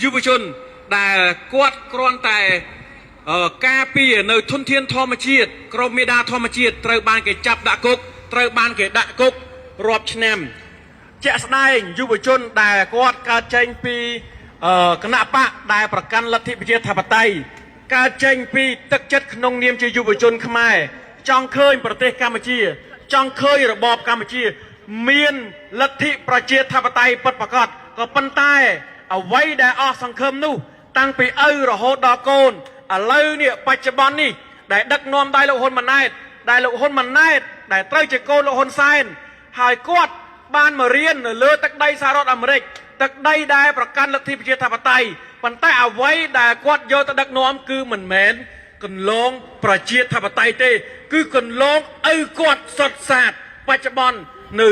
យុវជនដែលគាត់គ្រាន់តែការពារនៅធនធានធម្មជាតិក្រុមមេដាធម្មជាតិត្រូវបានគេចាប់ដាក់គុកត្រូវបានគេដាក់គុករាប់ឆ្នាំជាក់ស្ដែងយុវជនដែលគាត់កើតចេញពីគណៈបកដែលប្រកាន់លទ្ធិប្រជាធិបតេយ្យកើតចេញពីទឹកចិត្តក្នុងនាមជាយុវជនខ្មែរចង់ឃើញប្រទេសកម្ពុជាចង់ឃើញរបបកម្ពុជាមានលទ្ធិប្រជាធិបតេយ្យពិតប្រាកដក៏ប៉ុន្តែអ្វីដែលអស់សង្ឃឹមនោះតាំងពីឪរហូតដល់កូនឥឡូវនេះបច្ចុប្បន្ននេះដែលដឹកនាំដោយលោកហ៊ុនម៉ាណែតដែលលោកហ៊ុនម៉ាណែតដែលត្រូវជាកូនលោកហ៊ុនសែនហើយគាត់បានមករៀននៅលើទឹកដីសហរដ្ឋអាមេរិកទឹកដីដែលប្រកាន់លទ្ធិប្រជាធិបតេយ្យប៉ុន្តែអ្វីដែលគាត់យកទៅដឹកនាំគឺមិនមែនកន្លងប្រជាធិបតេយ្យទេគឺកន្លងឪគាត់សុទ្ធសាធបច្ចុប្បន្ននៅ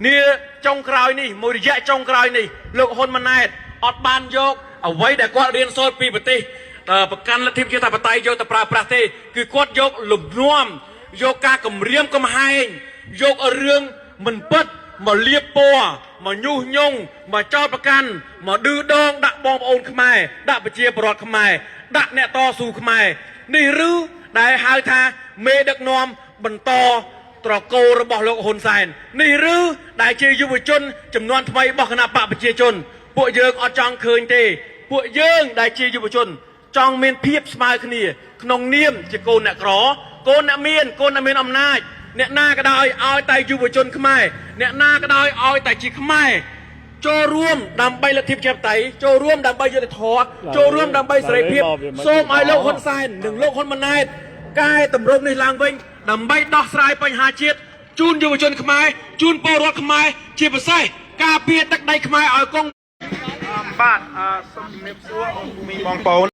នាចុងក្រោយនេះមួយរយៈចុងក្រោយនេះលោកហ៊ុនម៉ាណែតអត់បានយកអ្វីដែលគាត់រៀនសូត្រពីប្រទេសប្រកាន់លទ្ធិប្រជាធិបតេយ្យយកទៅប្រើប្រាស់ទេគឺគាត់យកលំនាំយកការគម្រាមកំហែងយករឿងមិនពិតមកលៀបពណ៌មកញុះញង់មកចោទប្រកាន់មកឌឺដងដាក់បងប្អូនខ្មែរដាក់ប្រជាពលរដ្ឋខ្មែរដាក់អ្នកតស៊ូខ្មែរនេះឬដែលហៅថាមេដឹកនាំបន្តត្រកូលរបស់លោកហ៊ុនសែននេះឬដែលជាយុវជនចំនួនថ្មីរបស់គណៈបកប្រជាជនពួកយើងអត់ចង់ឃើញទេពួកយើងដែលជាយុវជនចង់មានភាពស្មើគ្នាក្នុងនាមជាកូនអ្នកក្រកូនអ្នកមានអំណាចអ្នកណាក៏ដោយឲ្យតែយុវជនខ្មែរអ្នកណាក៏ដោយឲ្យតែជាខ្មែរចូលរួមដើម្បីលទ្ធិប្រជាធិបតេយ្យចូលរួមដើម្បីយុត្តិធម៌ចូលរួមដើម្បីសេរីភាពសូមឲ្យលោកហ៊ុនសែននិងលោកហ៊ុនម៉ាណែតកែតម្រង់នេះឡើងវិញដើម្បីដោះស្រាយបញ្ហាជាតិជូនយុវជនខ្មែរជូនពលរដ្ឋខ្មែរជាពិសេសការពារទឹកដីខ្មែរឲ្យគង់បាទសូមជំរាបសួរមីបងប្អូន